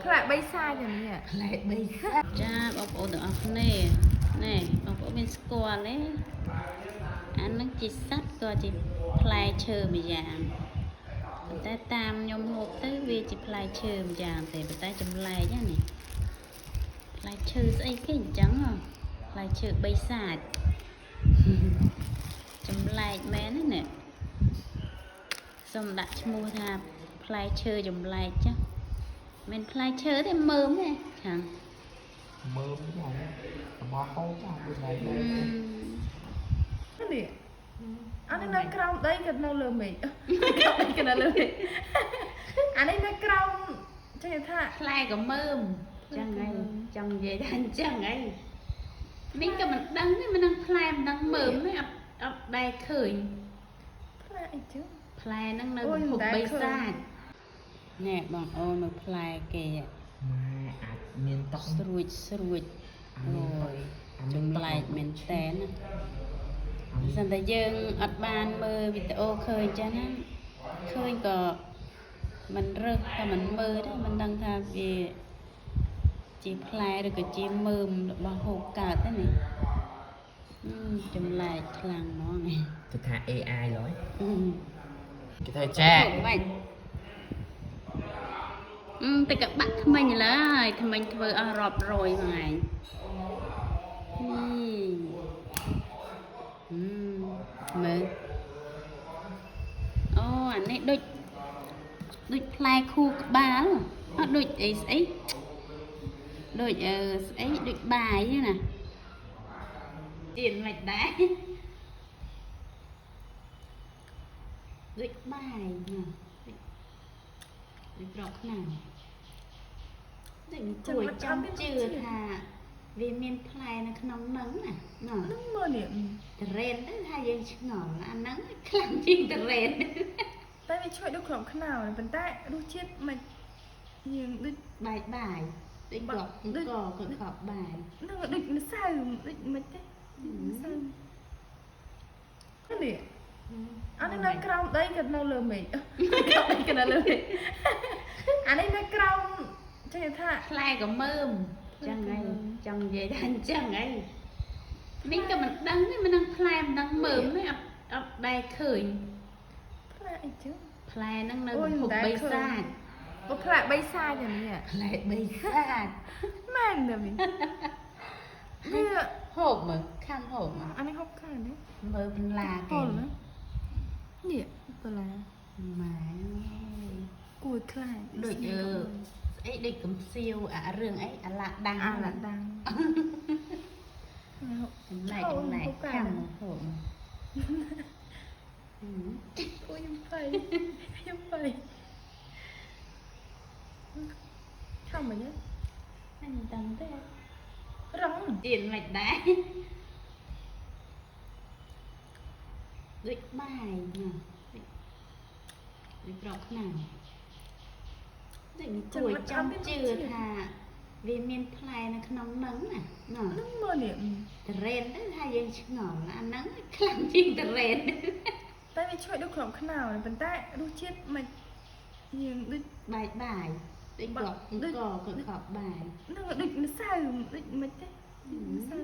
ផ្លែ3សាយ៉ាងនេះផ្លែ3សាចាបងប្អូនទាំងអស់គ្នាណែបងប្អូនមានស្គាល់ទេអានឹងជាសត្វក៏ជាផ្លែឈើមួយយ៉ាងតែតាមខ្ញុំហូបទៅវាជាផ្លែឈើមួយយ៉ាងទេប៉ុន្តែចម្លែកណានេះផ្លែឈើស្អីគេអញ្ចឹងផ្លែឈើ3សាច់ចម្លែកមែនណានេះសូមដាក់ឈ្មោះថាផ្លែឈើចម្លែកចាមិនផ្លែឈើទេមើមទេខាងមើមយ៉ាងរបស់ហូបចាដូចណៃនេះអានេះនៅក្រោមដីក៏នៅលើមេឃក្រោមដីក៏នៅលើមេឃអានេះនៅក្រោមចេះថាផ្លែក៏មើមចឹងហើយចង់និយាយថាអញ្ចឹងហើយនេះក៏មិនដឹងទេមិនដឹងផ្លែមិនដឹងមើមទេអត់ដែលឃើញផ្លែអីចឹងផ្លែហ្នឹងនៅភពបិសាចណែបងអូនមើលផ្លែគេម៉ែអាចមានតុកស្រួចអូយចម្លែកមែនតែនសិនតែយើងអត់បានមើលវីដេអូឃើញចឹងណាឃើញក៏មិនរើសតែមិនមើលទេមិនដឹងថាវាជាផ្លែឬក៏ជាមើមរបស់ហូបកើតទេនេះចម្លែកខ្លាំងហ្មងនេះគេថា AI ឡើយគេថាចាមិនតែក៏បាក់ថ្មិញឡើយថ្មិញធ្វើអស់រាប់រយហ្នឹងឯងមើលអូអានេះដូចផ្លែខួរក្បាលអត់ដូចអីស្អីដូចស្អីដូចបាយណាទៀតមិនដែរដូចបាយណាដូចប្រកខ្លាំងដូចគួរចាំជឿថាវាមានផ្លែនៅក្នុងហ្នឹងណាហ្នឹងមើលនេះតរ៉េនទៅថាយើងឆ្ងល់អាហ្នឹងខ្លាំងជាងតរ៉េនតែវាជួយដូចក្រុមខ្នោប៉ុន្តែរសជាតិមិនយើងដូចបាយដូចក្របអង្គក៏ក្របបាយហ្នឹងដូចម្សៅដូចមិនទេម្សៅនេះអានេះនៅក្រោមដីក៏នៅលើមេឃក្រោមដីក៏នៅលើមេឃអានេះនៅក្រោមចេះថាផ្លែក៏មើមចឹងហើយចង់និយាយថាអញ្ចឹងហើយនេះក៏មិនដឹងទេមិនដឹងផ្លែមិនដឹងមើមទេអត់ដែលឃើញផ្លែអីចឹងផ្លែហ្នឹងនៅភពបិសាចផ្លែ3សាយ៉ាងនេះផ្លែ3សាចមែនទេវាហូបមើលខាំហូបអានេះហូបខាំនេះមើលបន្លាគេនេះបន្លាម៉ែគួរខ្លាចដូចអីដូចកំសៀវអារឿងអីអាឡាដាំងចម្លែកខាំហូបអូយខ្ញុំភ័យខាំមិនទេអញដឹងទេរងទៀតមិនដែរដូចបាយណាដូចប្រកខ្លាំងដូចគួរចាំជឿថាវាមានផ្លែនៅក្នុងហ្នឹងណាហ្នឹងមើលនេះតរ៉េនទៅថាយើងឆ្ងល់អាហ្នឹងខ្លាំងជាងតរ៉េនតែវាជួយដូចក្រុមខ្នោប៉ុន្តែរសជាតិមិនយើងដូចបាយដូចក្របអង្គក៏ក្របបាយហ្នឹងដូចម្សៅដូចមិនទេម្សៅ